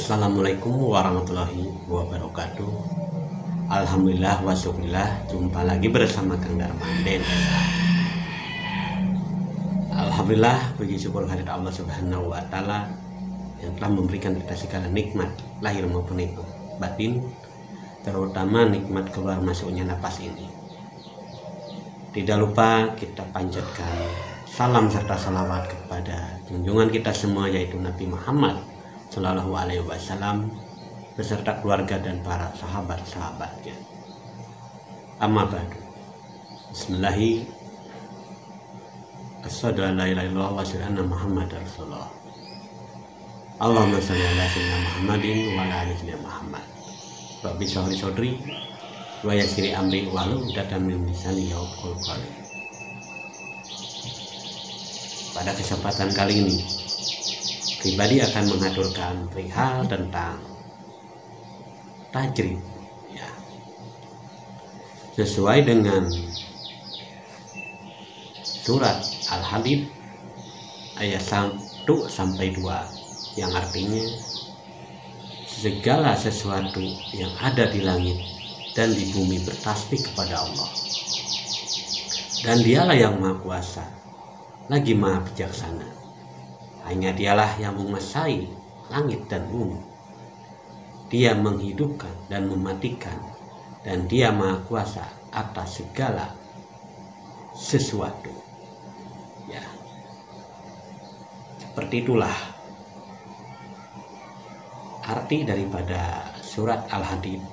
Assalamualaikum warahmatullahi wabarakatuh. Alhamdulillah wa syukurillah, jumpa lagi bersama Kang Darmanden. Alhamdulillah, puji syukur kehadirat Allah Subhanahu wa taala yang telah memberikan kita segala nikmat lahir maupun itu batin, terutama nikmat keluar masuknya napas ini. Tidak lupa kita panjatkan salam serta salawat kepada junjungan kita semua, yaitu Nabi Muhammad Sallallahu Alaihi Wasallam beserta keluarga dan para sahabat-sahabatnya. Amma ba'du. Bismillahirrahmanirrahim. Asyhadu an la ilaha illallah wa asyhadu anna Muhammadar Rasulullah. Allahumma shalli ala sayyidina Muhammadin wa ala ali sayyidina Muhammad. Rabbi shrah li sadri wa yassir li amri wahlul 'uqdatam min lisani yafqahu qawli. Pada kesempatan kali ini pribadi akan mengaturkan perihal tentang tajrid, ya. Sesuai dengan surat Al-Hadid ayat 1 sampai 2 yang artinya segala sesuatu yang ada di langit dan di bumi bertasbih kepada Allah, dan Dialah yang Maha Kuasa lagi Maha Bijaksana. Hanya Dialah yang menguasai langit dan bumi. Dia menghidupkan dan mematikan, dan Dia Maha Kuasa atas segala sesuatu. Ya, seperti itulah arti daripada surat Al-Hadid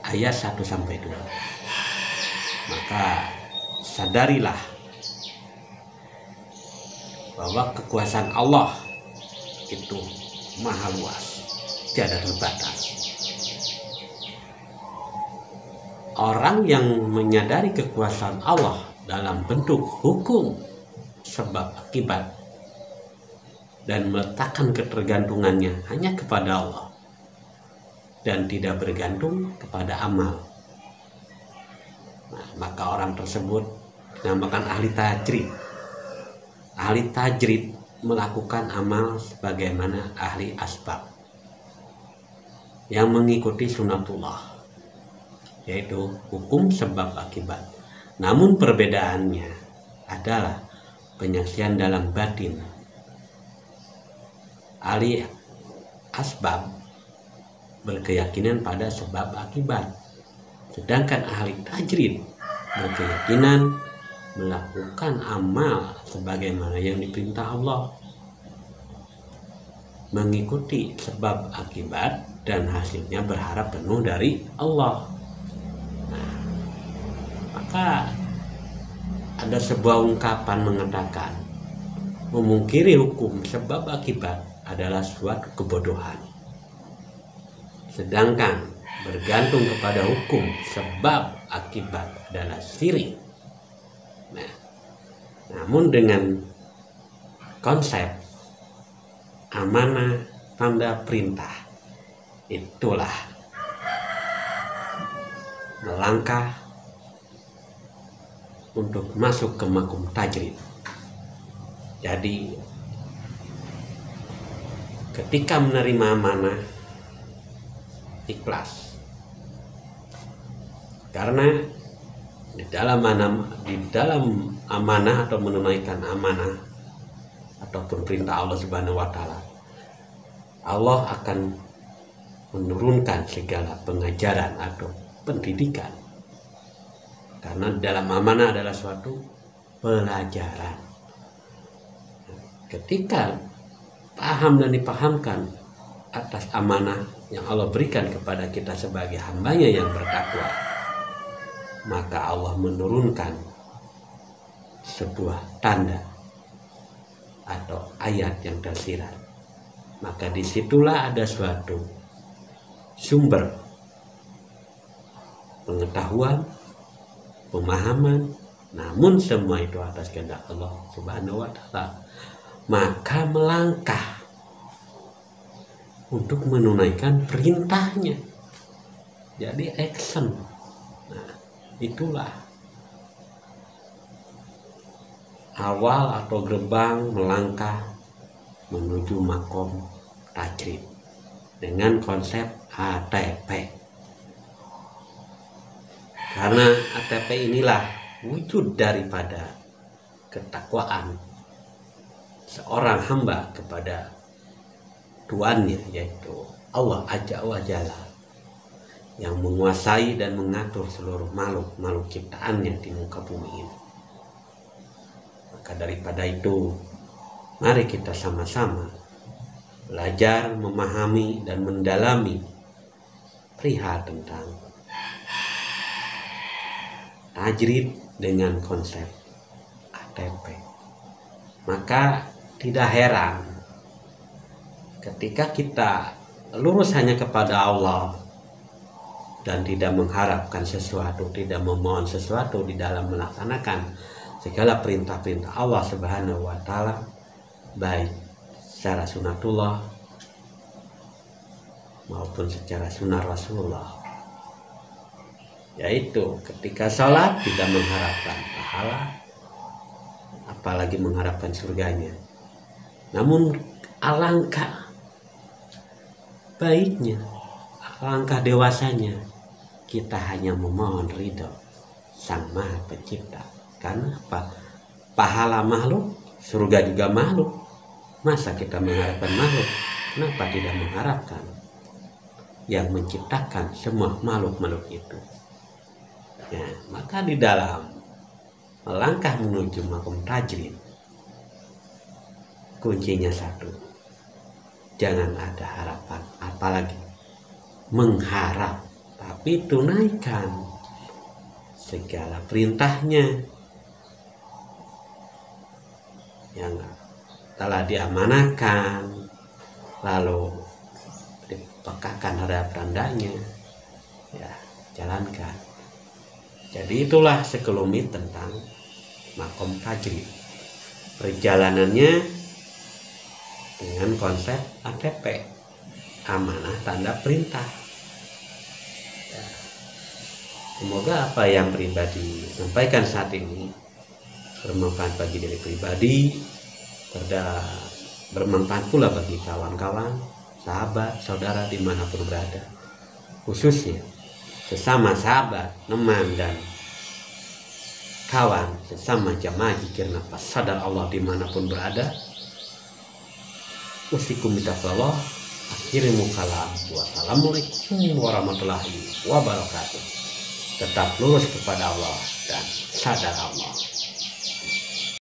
ayat 1 sampai 2. Maka sadarilah bahwa kekuasaan Allah itu maha luas, tiada terbatas. Orang yang menyadari kekuasaan Allah dalam bentuk hukum sebab akibat dan meletakkan ketergantungannya hanya kepada Allah dan tidak bergantung kepada amal, maka orang tersebut dinamakan ahli tajrid. Ahli tajrid melakukan amal sebagaimana ahli asbab yang mengikuti sunatullah, yaitu hukum sebab akibat. Namun perbedaannya adalah penyaksian dalam batin. Ahli asbab berkeyakinan pada sebab akibat, sedangkan ahli tajrid berkeyakinan melakukan amal sebagaimana yang diperintah Allah, mengikuti sebab akibat, dan hasilnya berharap penuh dari Allah. Maka ada sebuah ungkapan mengatakan memungkiri hukum sebab akibat adalah suatu kebodohan, sedangkan bergantung kepada hukum sebab akibat adalah syirik. Namun dengan konsep amanah tanda perintah, itulah melangkah untuk masuk ke makom tajrid. Jadi ketika menerima amanah, ikhlas, karena di dalam amanah atau menunaikan amanah ataupun perintah Allah Subhanahu wa taala, Allah akan menurunkan segala pengajaran atau pendidikan, karena dalam amanah adalah suatu pelajaran. Ketika paham dan dipahamkan atas amanah yang Allah berikan kepada kita sebagai hambanya yang bertakwa, maka Allah menurunkan sebuah tanda atau ayat yang tersirat. Maka disitulah ada suatu sumber pengetahuan, pemahaman, namun semua itu atas kehendak Allah Subhanahu wa taala. Maka melangkah untuk menunaikan perintahnya, jadi action. Itulah awal atau gerbang melangkah menuju makom tajrid. dengan konsep ATP. Karena ATP inilah wujud daripada ketakwaan seorang hamba kepada Tuannya, yaitu Allah Azza wa Jalla, yang menguasai dan mengatur seluruh makhluk ciptaannya di muka bumi ini. Maka daripada itu, mari kita sama-sama belajar, memahami, dan mendalami perihal tentang tajrid dengan konsep ATP. Maka tidak heran ketika kita lurus hanya kepada Allah dan tidak mengharapkan sesuatu, tidak memohon sesuatu di dalam melaksanakan segala perintah-perintah Allah Subhanahu wa Ta'ala, baik secara sunatullah maupun secara sunnah Rasulullah, yaitu ketika sholat tidak mengharapkan pahala, apalagi mengharapkan surganya. Namun alangkah baiknya, alangkah dewasanya kita hanya memohon ridho Sang Maha Pencipta. Karena apa? Pahala makhluk, surga juga makhluk. Masa kita mengharapkan makhluk? Kenapa tidak mengharapkan yang menciptakan semua makhluk-makhluk itu? Ya, maka di dalam melangkah menuju makom tajrid, kuncinya satu, jangan ada harapan, apalagi mengharap, tapi tunaikan segala perintahnya yang telah diamanahkan, lalu dipekakan terhadap tandanya, ya jalankan. Jadi itulah sekelumit tentang makom tajrid, perjalanannya dengan konsep ATP, amanah tanda perintah. Ya. Semoga apa yang pribadi sampaikan saat ini bermanfaat bagi diri pribadi, bermanfaat pula bagi kawan-kawan, sahabat, saudara dimanapun berada, khususnya sesama sahabat, teman, dan kawan, sesama jamaah zikir nafas sadar Allah dimanapun berada. Usikum bitaqwallah. Akhirul kalam. Wassalamualaikum warahmatullahi wabarakatuh. Tetap lurus kepada Allah dan sadar Allah.